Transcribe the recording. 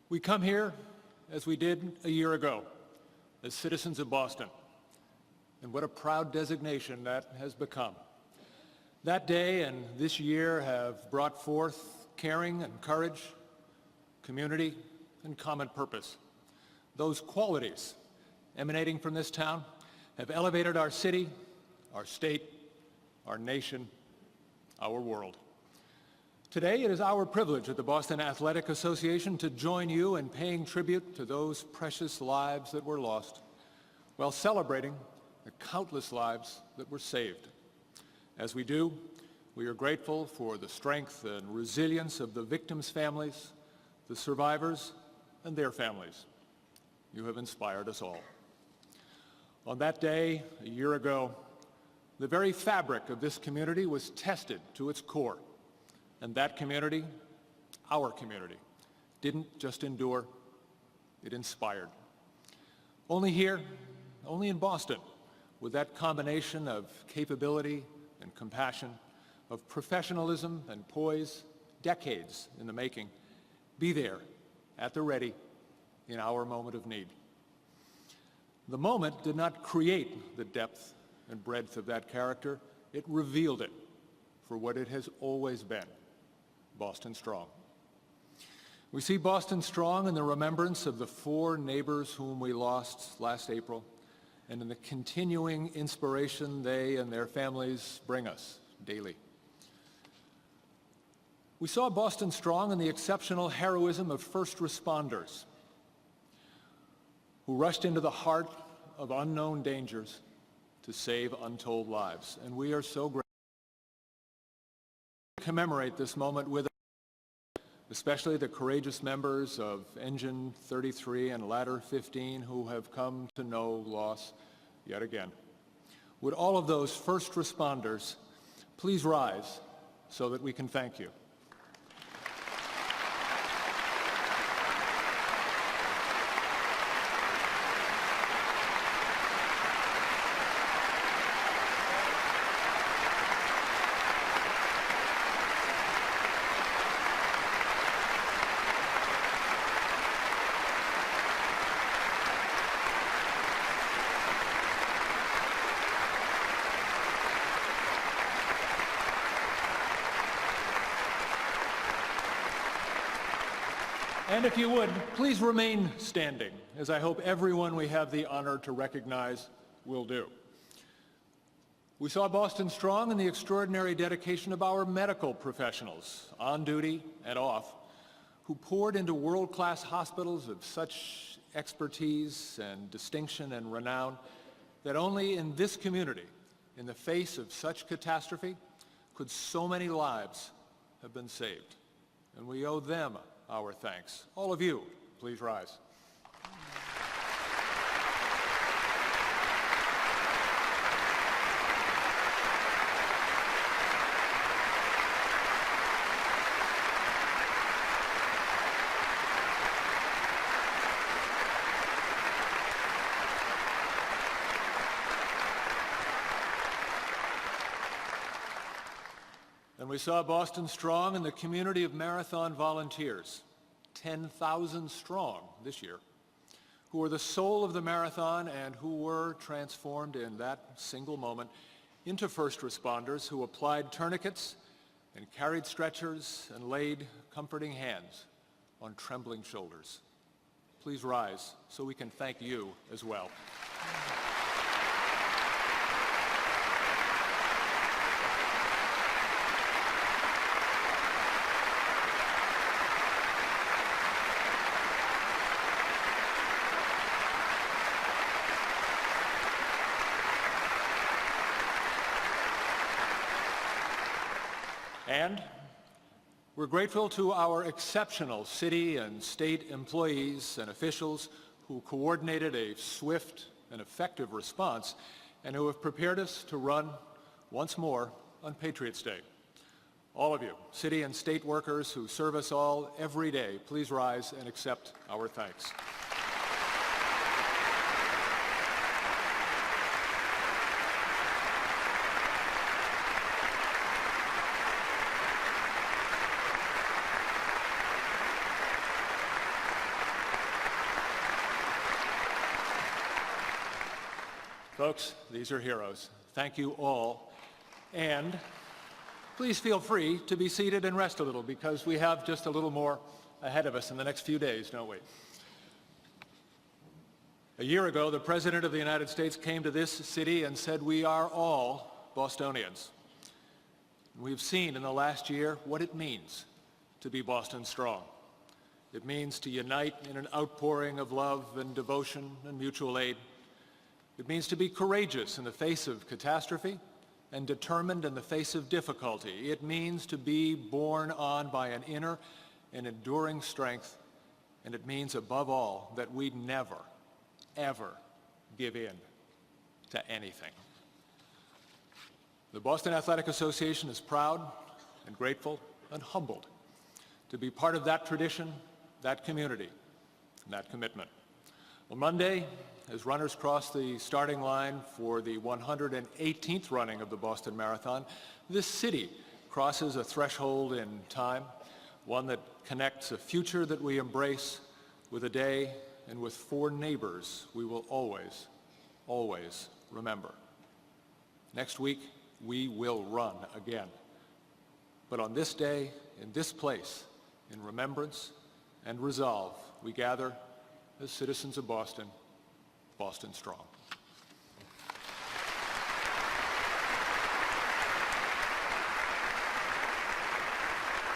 We come here, as we did a year ago, as citizens of Boston, and what a proud designation that has become. That day and this year have brought forth caring and courage, community, and common purpose. Those qualities emanating from this town have elevated our city, our state, our nation, our world. Today, it is our privilege at the Boston Athletic Association to join you in paying tribute to those precious lives that were lost, while celebrating the countless lives that were saved. As we do, we are grateful for the strength and resilience of the victims' families, the survivors, and their families. You have inspired us all. On that day, a year ago, the very fabric of this community was tested to its core. And that community, our community, didn't just endure, it inspired. Only here, only in Boston, with that combination of capability and compassion, of professionalism and poise, decades in the making, be there, at the ready, in our moment of need. The moment did not create the depth and breadth of that character, it revealed it for what it has always been, Boston Strong. We see Boston Strong in the remembrance of the 4 neighbors whom we lost last April, and in the continuing inspiration they and their families bring us daily. We saw Boston Strong in the exceptional heroism of first responders who rushed into the heart of unknown dangers to save untold lives. And we are so grateful to commemorate this moment with us, especially the courageous members of Engine 33 and Ladder 15 who have come to know loss yet again. Would all of those first responders please rise so that we can thank you. And if you would, please remain standing, as I hope everyone we have the honor to recognize will do. We saw Boston Strong in the extraordinary dedication of our medical professionals, on duty and off, who poured into world-class hospitals of such expertise and distinction and renown that only in this community, in the face of such catastrophe, could so many lives have been saved. And we owe them our thanks. All of you, please rise. And we saw Boston Strong in the community of marathon volunteers, 10,000 strong this year, who were the soul of the marathon and who were transformed in that single moment into first responders who applied tourniquets and carried stretchers and laid comforting hands on trembling shoulders. Please rise so we can thank you as well. And we're grateful to our exceptional city and state employees and officials who coordinated a swift and effective response and who have prepared us to run once more on Patriots' Day. All of you, city and state workers who serve us all every day, please rise and accept our thanks. Folks, these are heroes. Thank you all. And please feel free to be seated and rest a little because we have just a little more ahead of us in the next few days, don't we? A year ago, the President of the United States came to this city and said, "We are all Bostonians." We've seen in the last year what it means to be Boston strong. It means to unite in an outpouring of love and devotion and mutual aid. It means to be courageous in the face of catastrophe and determined in the face of difficulty. It means to be borne on by an inner and enduring strength. And it means, above all, that we never, ever give in to anything. The Boston Athletic Association is proud and grateful and humbled to be part of that tradition, that community, and that commitment. On Monday, as runners cross the starting line for the 118th running of the Boston Marathon, this city crosses a threshold in time, one that connects a future that we embrace with a day and with 4 neighbors we will always, always remember. Next week, we will run again. But on this day, in this place, in remembrance and resolve, we gather as citizens of Boston, Boston strong.